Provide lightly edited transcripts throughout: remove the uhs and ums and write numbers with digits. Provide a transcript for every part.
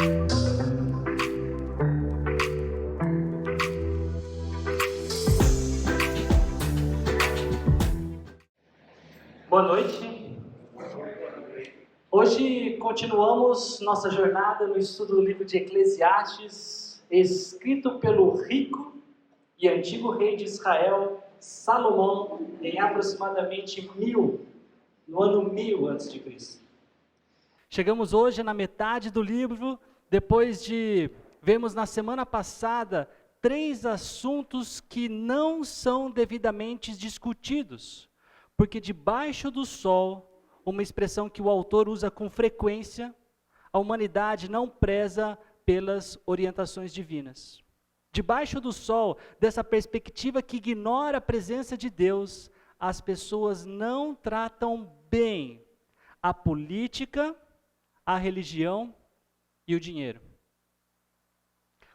Boa noite. Hoje continuamos nossa jornada no estudo do livro de Eclesiastes, escrito pelo rico e antigo rei de Israel, Salomão, em aproximadamente no ano 1000 a.C. Chegamos hoje na metade do livro, depois de vermos na semana passada 3 assuntos que não são devidamente discutidos. Porque debaixo do sol, uma expressão que o autor usa com frequência, a humanidade não preza pelas orientações divinas. Debaixo do sol, dessa perspectiva que ignora a presença de Deus, as pessoas não tratam bem a política, a religião e o dinheiro.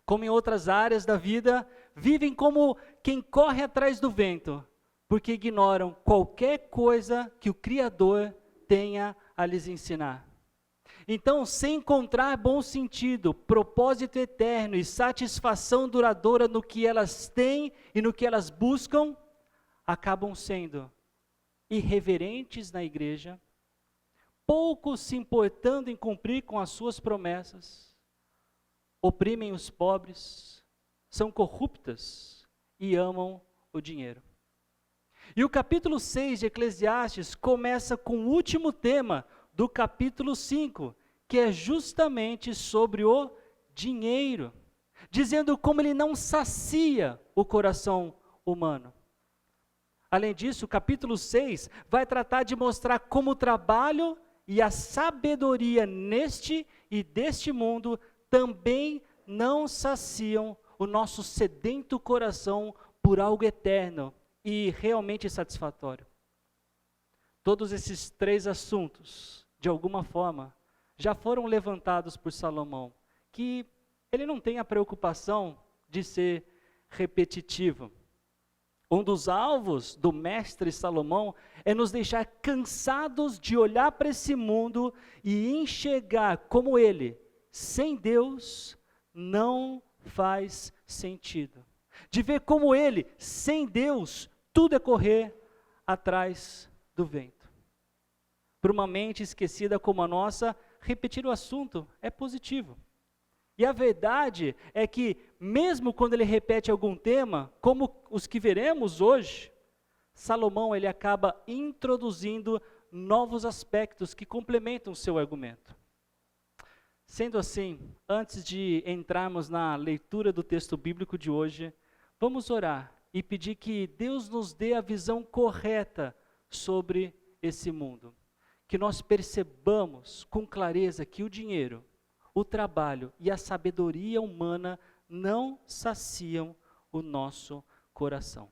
Como em outras áreas da vida, vivem como quem corre atrás do vento, porque ignoram qualquer coisa que o Criador tenha a lhes ensinar. Então, sem encontrar bom sentido, propósito eterno e satisfação duradoura no que elas têm e no que elas buscam, acabam sendo irreverentes na igreja, pouco se importando em cumprir com as suas promessas, oprimem os pobres, são corruptas e amam o dinheiro. E o capítulo 6 de Eclesiastes começa com o último tema do capítulo 5, que é justamente sobre o dinheiro, dizendo como ele não sacia o coração humano. Além disso, o capítulo 6 vai tratar de mostrar como o trabalho e a sabedoria neste e deste mundo também não saciam o nosso sedento coração por algo eterno e realmente satisfatório. Todos esses 3 assuntos, de alguma forma, já foram levantados por Salomão, que ele não tem a preocupação de ser repetitivo. Um dos alvos do mestre Salomão é nos deixar cansados de olhar para esse mundo e enxergar como ele, sem Deus, não faz sentido. De ver como ele, sem Deus, tudo é correr atrás do vento. Para uma mente esquecida como a nossa, repetir o assunto é positivo. E a verdade é que, mesmo quando ele repete algum tema, como os que veremos hoje, Salomão ele acaba introduzindo novos aspectos que complementam o seu argumento. Sendo assim, antes de entrarmos na leitura do texto bíblico de hoje, vamos orar e pedir que Deus nos dê a visão correta sobre esse mundo. Que nós percebamos com clareza que o dinheiro, o trabalho e a sabedoria humana não saciam o nosso coração.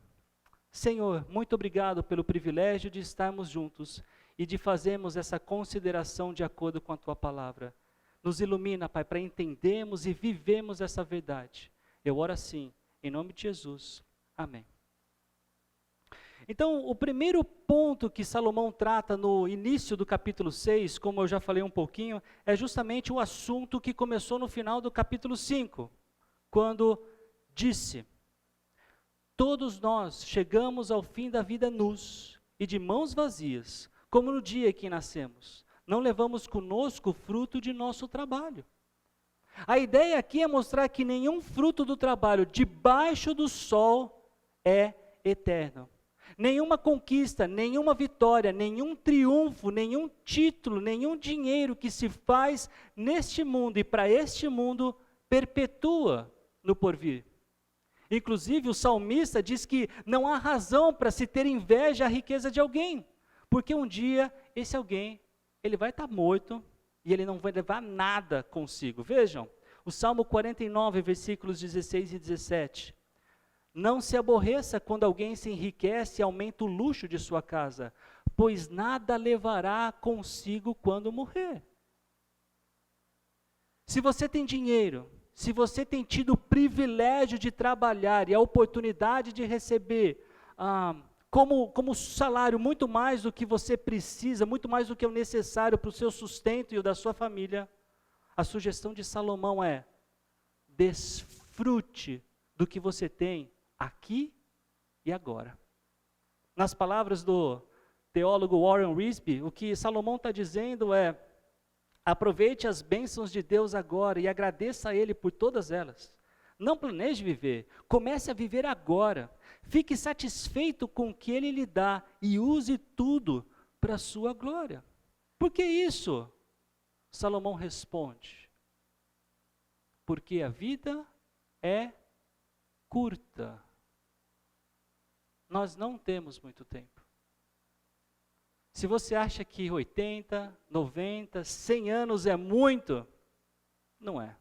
Senhor, muito obrigado pelo privilégio de estarmos juntos e de fazermos essa consideração de acordo com a Tua palavra. Nos ilumina, Pai, para entendermos e vivermos essa verdade. Eu oro assim, em nome de Jesus. Amém. Então, o primeiro ponto que Salomão trata no início do capítulo 6, como eu já falei um pouquinho, é justamente o assunto que começou no final do capítulo 5, quando disse: todos nós chegamos ao fim da vida nus e de mãos vazias, como no dia que nascemos. Não levamos conosco o fruto de nosso trabalho. A ideia aqui é mostrar que nenhum fruto do trabalho debaixo do sol é eterno. Nenhuma conquista, nenhuma vitória, nenhum triunfo, nenhum título, nenhum dinheiro que se faz neste mundo e para este mundo perpetua no porvir. Inclusive o salmista diz que não há razão para se ter inveja à riqueza de alguém, porque um dia esse alguém, ele vai estar morto e ele não vai levar nada consigo. Vejam, o Salmo 49, versículos 16 e 17. Não se aborreça quando alguém se enriquece e aumenta o luxo de sua casa, pois nada levará consigo quando morrer. Se você tem dinheiro, se você tem tido o privilégio de trabalhar e a oportunidade de receber como salário muito mais do que você precisa, muito mais do que é o necessário para o seu sustento e o da sua família, A sugestão de Salomão é: desfrute do que você tem aqui e agora. Nas palavras do teólogo Warren Wiersbe, o que Salomão está dizendo é: aproveite as bênçãos de Deus agora e agradeça a Ele por todas elas. Não planeje viver, comece a viver agora. Fique satisfeito com o que Ele lhe dá e use tudo para a sua glória. Por que isso? Salomão responde: porque a vida é curta. Nós não temos muito tempo. Se você acha que 80, 90, 100 anos é muito, não é.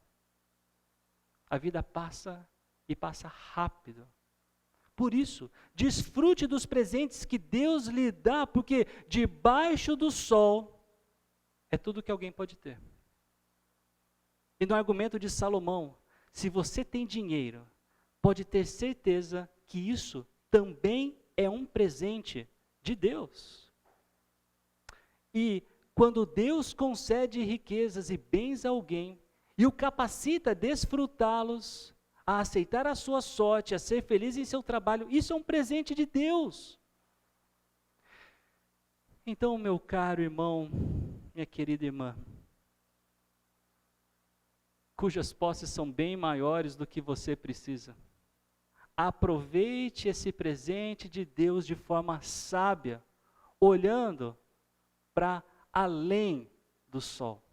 A vida passa e passa rápido. Por isso, desfrute dos presentes que Deus lhe dá, porque debaixo do sol é tudo que alguém pode ter. E no argumento de Salomão, se você tem dinheiro, pode ter certeza que isso também é um presente de Deus. E quando Deus concede riquezas e bens a alguém, e o capacita a desfrutá-los, a aceitar a sua sorte, a ser feliz em seu trabalho, isso é um presente de Deus. Então, meu caro irmão, minha querida irmã, cujas posses são bem maiores do que você precisa, aproveite esse presente de Deus de forma sábia, olhando para além do sol.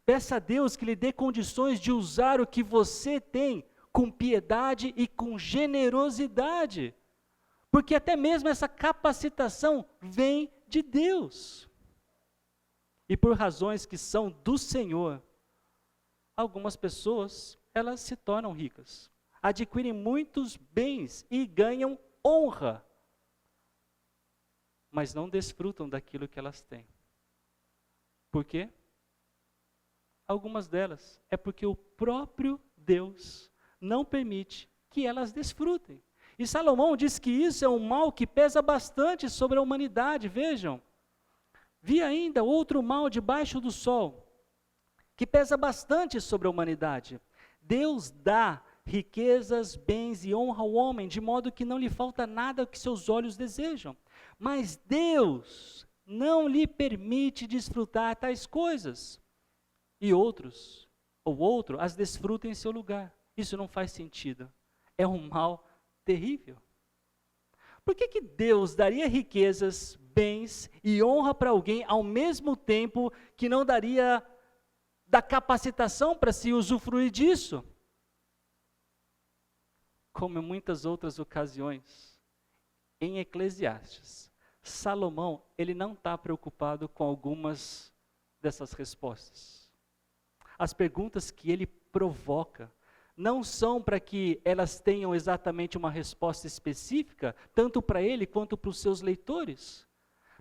Peça a Deus que lhe dê condições de usar o que você tem com piedade e com generosidade, porque até mesmo essa capacitação vem de Deus. E por razões que são do Senhor, algumas pessoas, elas se tornam ricas, adquirem muitos bens e ganham honra, mas não desfrutam daquilo que elas têm. Por quê? Algumas delas é porque o próprio Deus não permite que elas desfrutem. E Salomão diz que isso é um mal que pesa bastante sobre a humanidade. Vejam, vi ainda outro mal debaixo do sol, que pesa bastante sobre a humanidade. Deus dá riquezas, bens e honra ao homem, de modo que não lhe falta nada que seus olhos desejam. Mas Deus não lhe permite desfrutar tais coisas. E outro as desfruta em seu lugar. Isso não faz sentido. É um mal terrível. Por que Deus daria riquezas, bens e honra para alguém ao mesmo tempo que não daria da capacitação para se usufruir disso? Como em muitas outras ocasiões, em Eclesiastes, Salomão, ele não está preocupado com algumas dessas respostas. As perguntas que ele provoca não são para que elas tenham exatamente uma resposta específica, tanto para ele quanto para os seus leitores,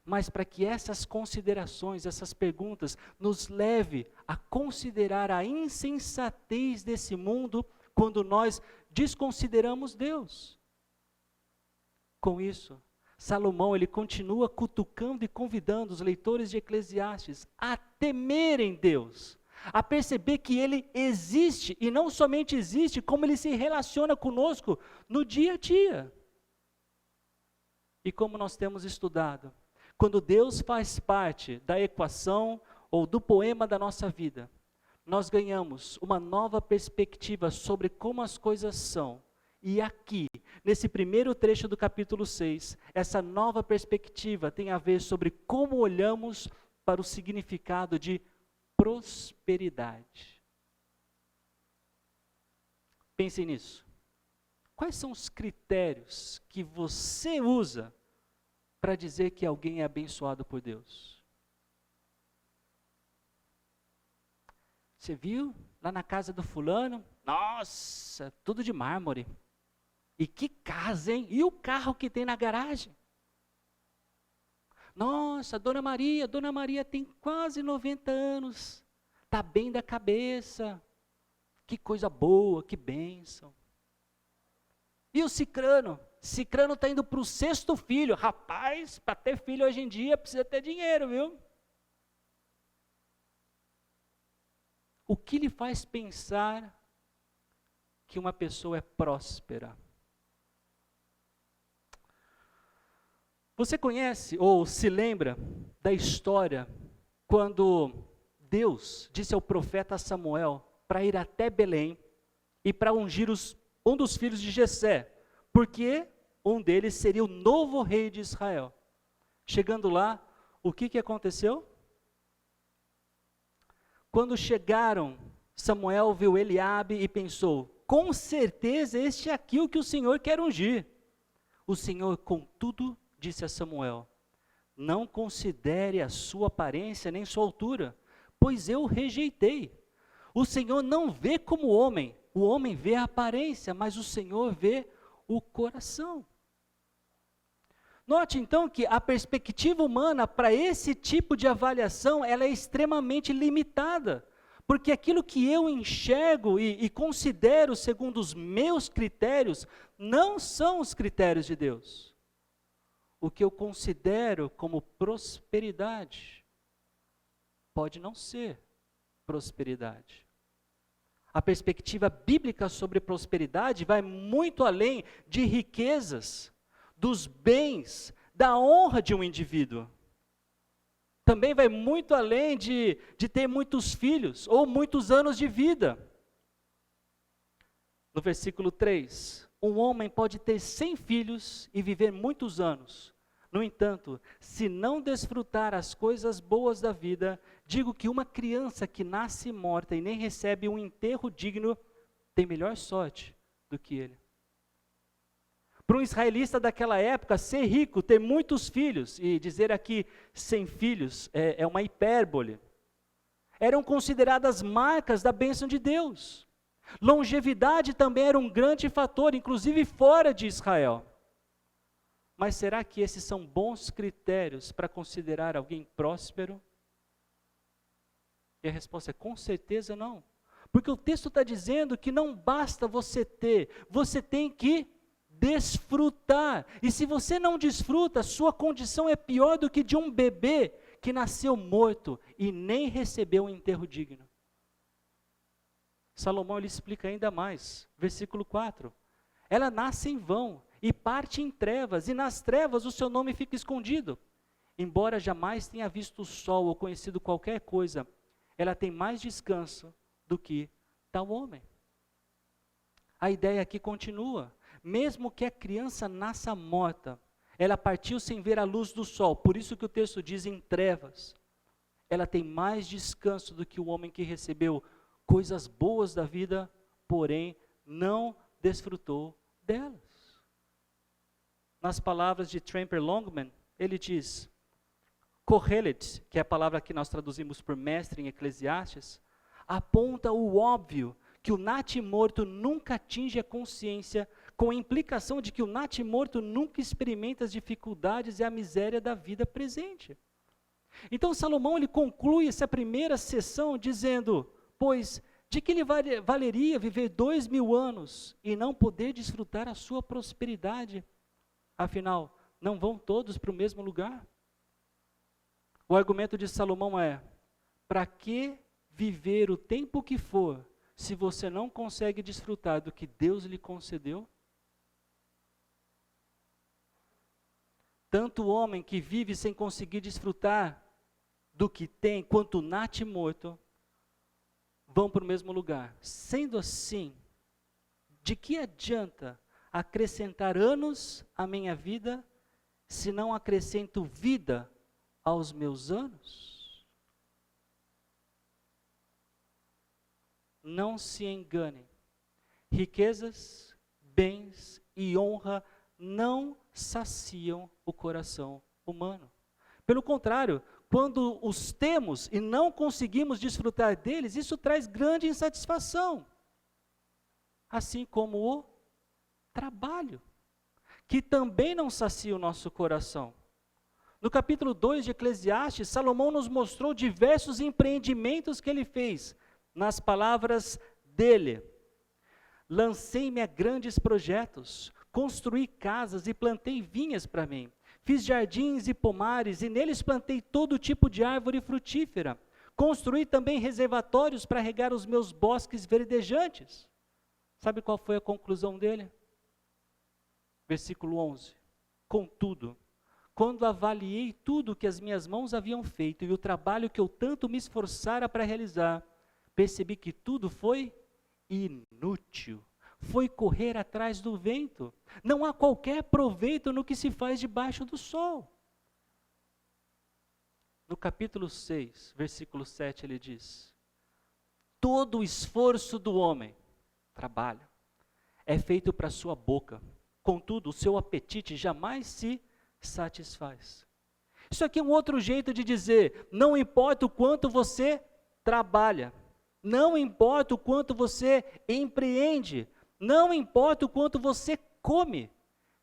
mas para que essas considerações, essas perguntas, nos leve a considerar a insensatez desse mundo quando nós desconsideramos Deus. Com isso, Salomão, ele continua cutucando e convidando os leitores de Eclesiastes a temerem Deus, a perceber que Ele existe, e não somente existe, como Ele se relaciona conosco no dia a dia. E como nós temos estudado, quando Deus faz parte da equação ou do poema da nossa vida, nós ganhamos uma nova perspectiva sobre como as coisas são. E aqui, nesse primeiro trecho do capítulo 6, essa nova perspectiva tem a ver sobre como olhamos para o significado de prosperidade. Pensem nisso. Quais são os critérios que você usa para dizer que alguém é abençoado por Deus? Você viu lá na casa do fulano? Nossa, tudo de mármore. E que casa, hein? E o carro que tem na garagem? Nossa, Dona Maria tem quase 90 anos, está bem da cabeça, que coisa boa, que bênção. E o Cicrano está indo para o 6º filho, rapaz, para ter filho hoje em dia precisa ter dinheiro, viu? o que lhe faz pensar que uma pessoa é próspera? Você conhece ou se lembra da história quando Deus disse ao profeta Samuel para ir até Belém e para ungir um dos filhos de Jessé, porque um deles seria o novo rei de Israel. Chegando lá, o que aconteceu? Quando chegaram, Samuel viu Eliabe e pensou, com certeza este é aqui o que o Senhor quer ungir. O Senhor, contudo, disse a Samuel, não considere a sua aparência nem sua altura, pois eu o rejeitei. O Senhor não vê como o homem vê a aparência, mas o Senhor vê o coração. Note então que a perspectiva humana para esse tipo de avaliação, ela é extremamente limitada, porque aquilo que eu enxergo e considero segundo os meus critérios, não são os critérios de Deus. O que eu considero como prosperidade, pode não ser prosperidade. A perspectiva bíblica sobre prosperidade vai muito além de riquezas, dos bens, da honra de um indivíduo. Também vai muito além de ter muitos filhos ou muitos anos de vida. No versículo 3, um homem pode ter 100 filhos e viver muitos anos. No entanto, se não desfrutar as coisas boas da vida, digo que uma criança que nasce morta e nem recebe um enterro digno, tem melhor sorte do que ele. Para um israelita daquela época, ser rico, ter muitos filhos, e dizer aqui 100 filhos é uma hipérbole, eram consideradas marcas da bênção de Deus. Longevidade também era um grande fator, inclusive fora de Israel. Mas será que esses são bons critérios para considerar alguém próspero? E a resposta é com certeza não. Porque o texto está dizendo que não basta você ter, você tem que desfrutar. E se você não desfruta, sua condição é pior do que de um bebê que nasceu morto e nem recebeu um enterro digno. Salomão ele explica ainda mais, versículo 4. Ela nasce em vão e parte em trevas, e nas trevas o seu nome fica escondido. Embora jamais tenha visto o sol ou conhecido qualquer coisa, ela tem mais descanso do que tal homem. A ideia aqui continua. Mesmo que a criança nasça morta, ela partiu sem ver a luz do sol, por isso que o texto diz em trevas. Ela tem mais descanso do que o homem que recebeu coisas boas da vida, porém não desfrutou delas. Nas palavras de Tremper Longman, ele diz, Kohelet, que é a palavra que nós traduzimos por mestre em Eclesiastes, aponta o óbvio, que o natimorto nunca atinge a consciência, com a implicação de que o natimorto nunca experimenta as dificuldades e a miséria da vida presente. Então Salomão ele conclui essa primeira sessão dizendo, pois de que lhe valeria viver 2000 anos e não poder desfrutar a sua prosperidade? Afinal, não vão todos para o mesmo lugar? O argumento de Salomão é, para que viver o tempo que for, se você não consegue desfrutar do que Deus lhe concedeu? Tanto o homem que vive sem conseguir desfrutar do que tem, quanto o natimorto, vão para o mesmo lugar. Sendo assim, de que adianta acrescentar anos à minha vida, se não acrescento vida aos meus anos? Não se enganem, riquezas, bens e honra não saciam o coração humano. Pelo contrário, quando os temos e não conseguimos desfrutar deles, isso traz grande insatisfação. Assim como o trabalho, que também não sacia o nosso coração. No capítulo 2 de Eclesiastes, Salomão nos mostrou diversos empreendimentos que ele fez, nas palavras dele. Lancei-me a grandes projetos, construí casas e plantei vinhas para mim. Fiz jardins e pomares, e neles plantei todo tipo de árvore frutífera. Construí também reservatórios para regar os meus bosques verdejantes. Sabe qual foi a conclusão dele? Versículo 11. Contudo, quando avaliei tudo que as minhas mãos haviam feito e o trabalho que eu tanto me esforçara para realizar, percebi que tudo foi inútil. Foi correr atrás do vento. Não há qualquer proveito no que se faz debaixo do sol. No capítulo 6, versículo 7, ele diz: todo o esforço do homem, trabalho, é feito para sua boca. Contudo, o seu apetite jamais se satisfaz. Isso aqui é um outro jeito de dizer: não importa o quanto você trabalha, não importa o quanto você empreende, não importa o quanto você come,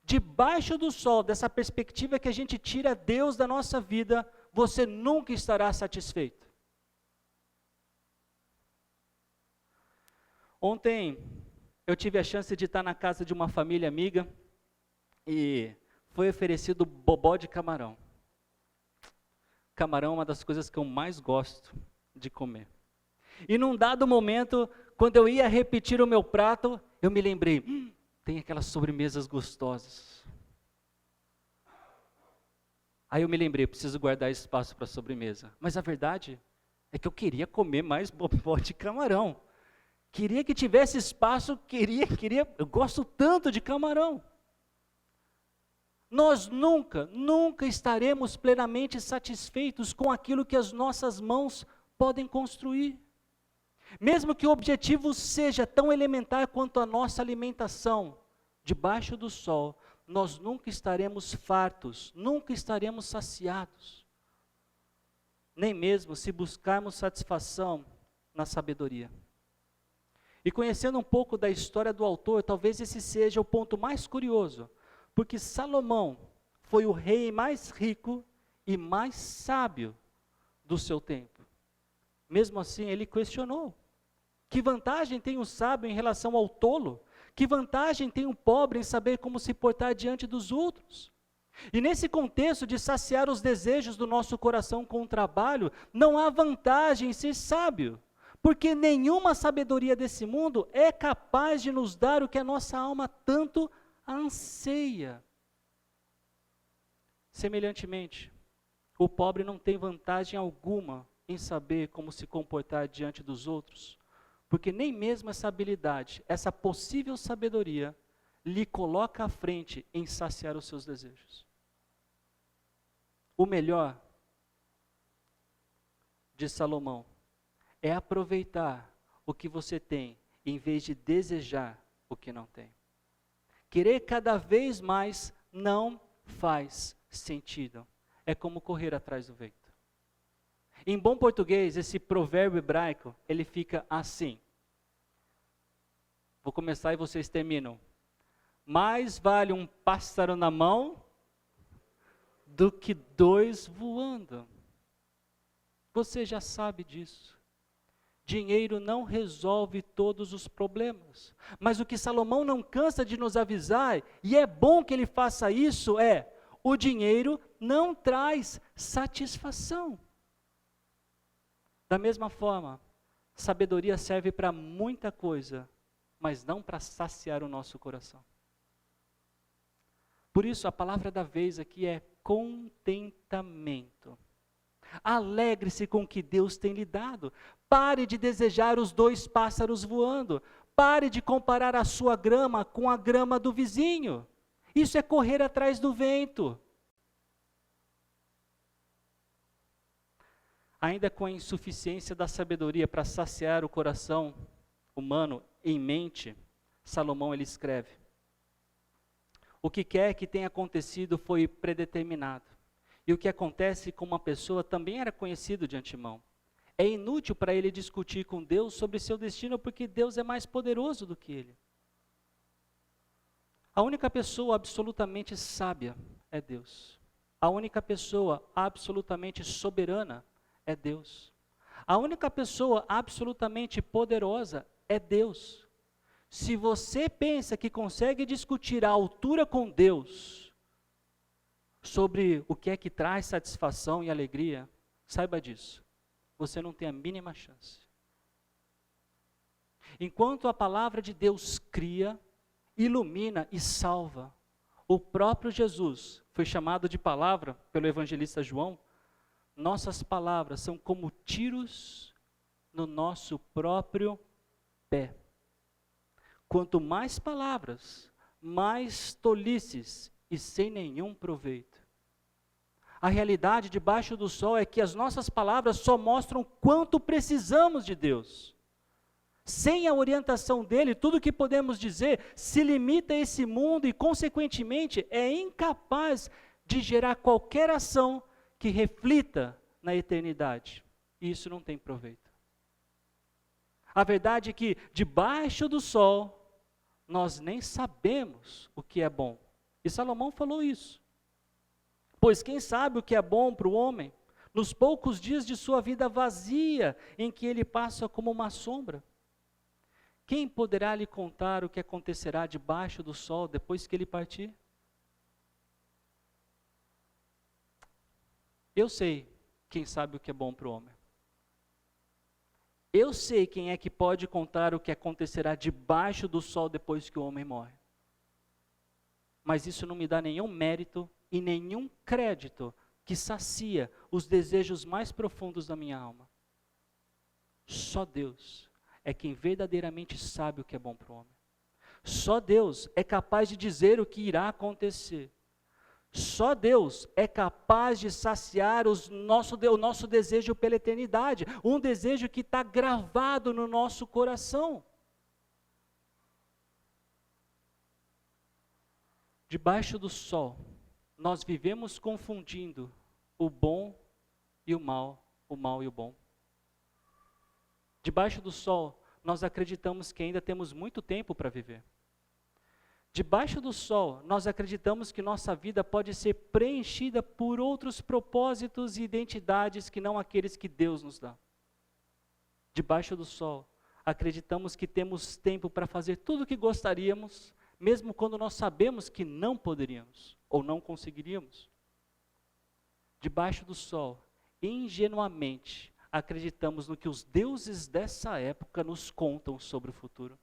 debaixo do sol, dessa perspectiva que a gente tira Deus da nossa vida, você nunca estará satisfeito. Ontem eu tive a chance de estar na casa de uma família amiga e foi oferecido bobó de camarão. Camarão é uma das coisas que eu mais gosto de comer. E num dado momento, quando eu ia repetir o meu prato, eu me lembrei, tem aquelas sobremesas gostosas. Aí eu me lembrei, preciso guardar espaço para a sobremesa. Mas a verdade é que eu queria comer mais bobó de camarão. Queria que tivesse espaço, eu gosto tanto de camarão. Nós nunca estaremos plenamente satisfeitos com aquilo que as nossas mãos podem construir. Mesmo que o objetivo seja tão elementar quanto a nossa alimentação, debaixo do sol, nós nunca estaremos fartos, nunca estaremos saciados. Nem mesmo se buscarmos satisfação na sabedoria. E conhecendo um pouco da história do autor, talvez esse seja o ponto mais curioso, porque Salomão foi o rei mais rico e mais sábio do seu tempo. Mesmo assim, ele questionou: que vantagem tem o sábio em relação ao tolo? Que vantagem tem o pobre em saber como se portar diante dos outros? E nesse contexto de saciar os desejos do nosso coração com o trabalho, não há vantagem em ser sábio, porque nenhuma sabedoria desse mundo é capaz de nos dar o que a nossa alma tanto anseia. Semelhantemente, o pobre não tem vantagem alguma em saber como se comportar diante dos outros, porque nem mesmo essa habilidade, essa possível sabedoria, lhe coloca à frente em saciar os seus desejos. O melhor de Salomão é aproveitar o que você tem, em vez de desejar o que não tem. Querer cada vez mais não faz sentido. É como correr atrás do vento. Em bom português, esse provérbio hebraico, ele fica assim. Vou começar e vocês terminam. Mais vale um pássaro na mão do que dois voando. Você já sabe disso. Dinheiro não resolve todos os problemas. Mas o que Salomão não cansa de nos avisar, e é bom que ele faça isso, é: o dinheiro não traz satisfação. Da mesma forma, sabedoria serve para muita coisa, mas não para saciar o nosso coração. Por isso, a palavra da vez aqui é contentamento. Alegre-se com o que Deus tem lhe dado. Pare de desejar os dois pássaros voando. Pare de comparar a sua grama com a grama do vizinho. Isso é correr atrás do vento. Ainda com a insuficiência da sabedoria para saciar o coração humano em mente, Salomão ele escreve: o que quer que tenha acontecido foi predeterminado. E o que acontece com uma pessoa também era conhecido de antemão. É inútil para ele discutir com Deus sobre seu destino, porque Deus é mais poderoso do que ele. A única pessoa absolutamente sábia é Deus. A única pessoa absolutamente soberana é Deus. A única pessoa absolutamente poderosa é Deus. Se você pensa que consegue discutir a altura com Deus sobre o que é que traz satisfação e alegria, saiba disso. você não tem a mínima chance. Enquanto a palavra de Deus cria, ilumina e salva, o próprio Jesus foi chamado de palavra pelo evangelista João. Nossas palavras são como tiros no nosso próprio pé. Quanto mais palavras, mais tolices e sem nenhum proveito. A realidade debaixo do sol é que as nossas palavras só mostram quanto precisamos de Deus. Sem a orientação dele, tudo que podemos dizer se limita a esse mundo e, consequentemente, é incapaz de gerar qualquer ação que reflita na eternidade. E isso não tem proveito. A verdade é que, debaixo do sol, nós nem sabemos o que é bom. E Salomão falou isso. Pois quem sabe o que é bom para o homem, nos poucos dias de sua vida vazia, em que ele passa como uma sombra? Quem poderá lhe contar o que acontecerá debaixo do sol depois que ele partir? Eu sei quem sabe o que é bom para o homem. Eu sei quem é que pode contar o que acontecerá debaixo do sol depois que o homem morre. Mas isso não me dá nenhum mérito e nenhum crédito que sacia os desejos mais profundos da minha alma. Só Deus é quem verdadeiramente sabe o que é bom para o homem. Só Deus é capaz de dizer o que irá acontecer. Só Deus é capaz de saciar o nosso desejo pela eternidade, um desejo que está gravado no nosso coração. Debaixo do sol, nós vivemos confundindo o bom e o mal e o bom. Debaixo do sol, nós acreditamos que ainda temos muito tempo para viver. Debaixo do sol, nós acreditamos que nossa vida pode ser preenchida por outros propósitos e identidades que não aqueles que Deus nos dá. Debaixo do sol, acreditamos que temos tempo para fazer tudo o que gostaríamos, mesmo quando nós sabemos que não poderíamos ou não conseguiríamos. Debaixo do sol, ingenuamente, acreditamos no que os deuses dessa época nos contam sobre o futuro.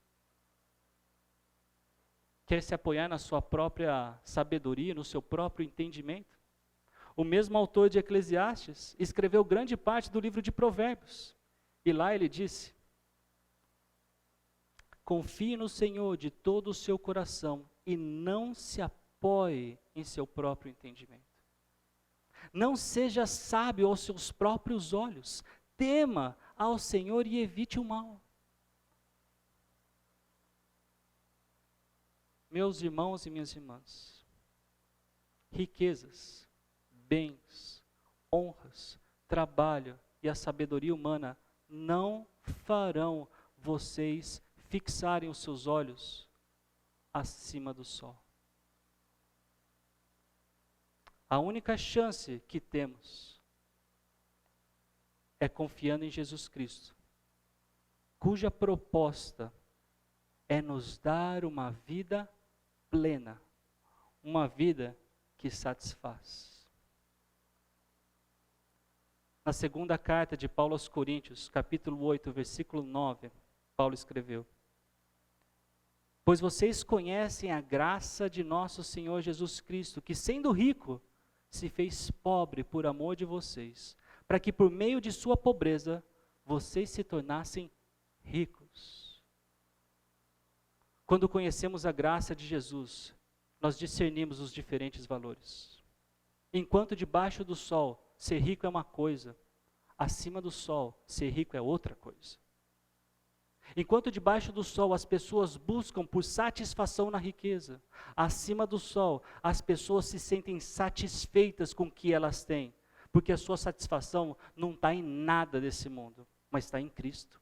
Quer se apoiar na sua própria sabedoria, no seu próprio entendimento? O mesmo autor de Eclesiastes escreveu grande parte do livro de Provérbios. E lá ele disse: confie no Senhor de todo o seu coração e não se apoie em seu próprio entendimento. Não seja sábio aos seus próprios olhos. Tema ao Senhor e evite o mal. Meus irmãos e minhas irmãs, riquezas, bens, honras, trabalho e a sabedoria humana não farão vocês fixarem os seus olhos acima do sol. A única chance que temos é confiando em Jesus Cristo, cuja proposta é nos dar uma vida plena, uma vida que satisfaz. Na segunda carta de Paulo aos Coríntios, capítulo 8, versículo 9, Paulo escreveu: pois vocês conhecem a graça de nosso Senhor Jesus Cristo, que sendo rico, se fez pobre por amor de vocês, para que por meio de sua pobreza, vocês se tornassem ricos. Quando conhecemos a graça de Jesus, nós discernimos os diferentes valores. Enquanto debaixo do sol, ser rico é uma coisa, acima do sol, ser rico é outra coisa. Enquanto debaixo do sol as pessoas buscam por satisfação na riqueza, acima do sol as pessoas se sentem satisfeitas com o que elas têm, porque a sua satisfação não está em nada desse mundo, mas está em Cristo.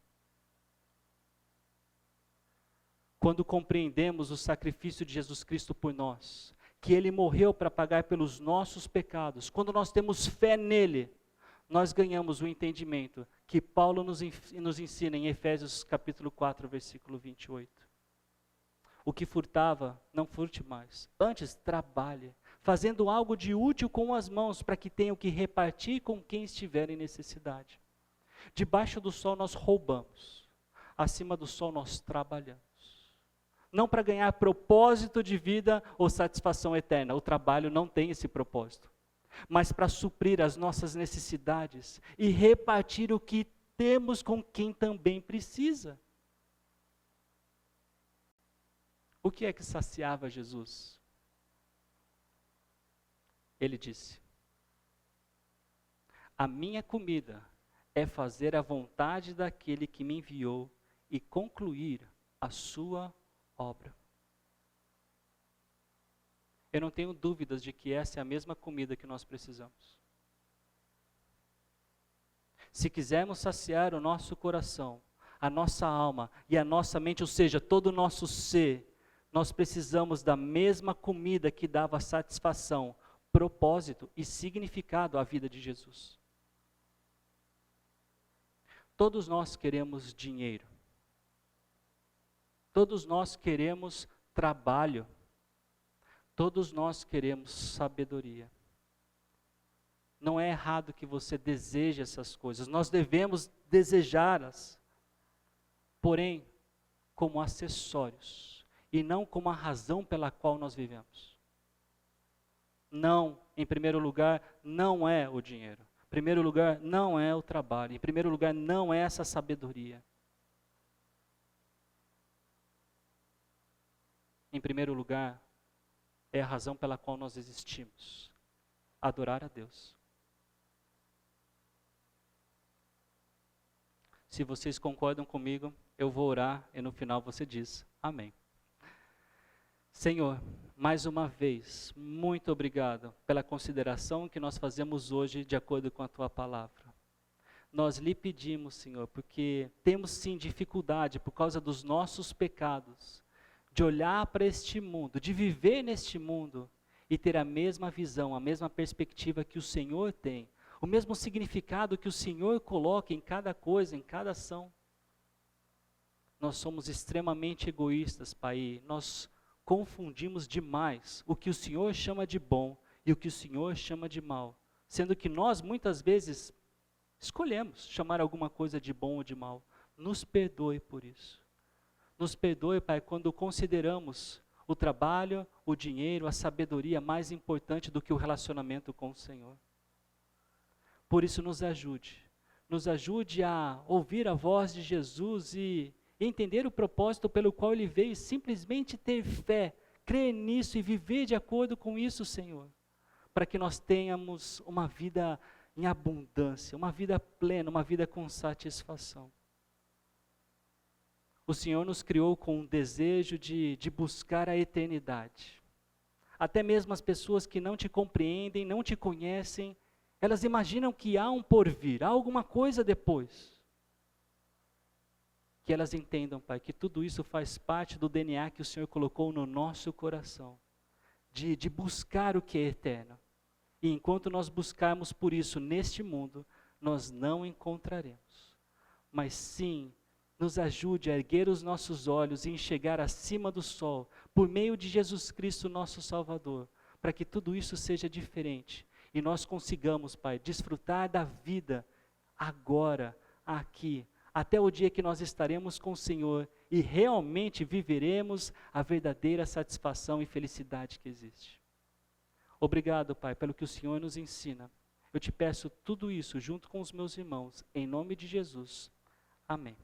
Quando compreendemos o sacrifício de Jesus Cristo por nós, que Ele morreu para pagar pelos nossos pecados, quando nós temos fé nele, nós ganhamos o entendimento que Paulo nos ensina em Efésios capítulo 4, versículo 28. O que furtava, não furte mais. Antes, trabalhe, fazendo algo de útil com as mãos, para que tenha o que repartir com quem estiver em necessidade. Debaixo do sol nós roubamos, acima do sol nós trabalhamos. Não para ganhar propósito de vida ou satisfação eterna, o trabalho não tem esse propósito. Mas para suprir as nossas necessidades e repartir o que temos com quem também precisa. O que é que saciava Jesus? Ele disse: a minha comida é fazer a vontade daquele que me enviou e concluir a sua obra. Eu não tenho dúvidas de que essa é a mesma comida que nós precisamos. Se quisermos saciar o nosso coração, a nossa alma e a nossa mente, ou seja, todo o nosso ser, nós precisamos da mesma comida que dava satisfação, propósito e significado à vida de Jesus. Todos nós queremos dinheiro. Todos nós queremos trabalho. Todos nós queremos sabedoria. Não é errado que você deseje essas coisas, nós devemos desejá-las, porém, como acessórios, e não como a razão pela qual nós vivemos. Não, em primeiro lugar, não é o dinheiro. Em primeiro lugar, não é o trabalho. Em primeiro lugar, não é essa sabedoria. Em primeiro lugar, é a razão pela qual nós existimos. Adorar a Deus. Se vocês concordam comigo, eu vou orar e no final você diz amém. Senhor, mais uma vez, muito obrigado pela consideração que nós fazemos hoje de acordo com a Tua palavra. Nós lhe pedimos, Senhor, porque temos sim dificuldade por causa dos nossos pecados, de olhar para este mundo, de viver neste mundo e ter a mesma visão, a mesma perspectiva que o Senhor tem, o mesmo significado que o Senhor coloca em cada coisa, em cada ação. Nós somos extremamente egoístas, Pai, nós confundimos demais o que o Senhor chama de bom e o que o Senhor chama de mal, sendo que nós muitas vezes escolhemos chamar alguma coisa de bom ou de mal. Nos perdoe por isso. Nos perdoe, Pai, quando consideramos o trabalho, o dinheiro, a sabedoria mais importante do que o relacionamento com o Senhor. Por isso nos ajude a ouvir a voz de Jesus e entender o propósito pelo qual Ele veio e simplesmente ter fé, crer nisso e viver de acordo com isso, Senhor, para que nós tenhamos uma vida em abundância, uma vida plena, uma vida com satisfação. O Senhor nos criou com um desejo de buscar a eternidade. Até mesmo as pessoas que não te compreendem, não te conhecem, elas imaginam que há um porvir, há alguma coisa depois. Que elas entendam, Pai, que tudo isso faz parte do DNA que o Senhor colocou no nosso coração, de buscar o que é eterno. E enquanto nós buscarmos por isso neste mundo, nós não encontraremos. Mas sim, nos ajude a erguer os nossos olhos e enxergar acima do sol, por meio de Jesus Cristo, nosso Salvador, para que tudo isso seja diferente e nós consigamos, Pai, desfrutar da vida agora, aqui, até o dia que nós estaremos com o Senhor e realmente viveremos a verdadeira satisfação e felicidade que existe. Obrigado, Pai, pelo que o Senhor nos ensina. Eu te peço tudo isso junto com os meus irmãos, em nome de Jesus. Amém.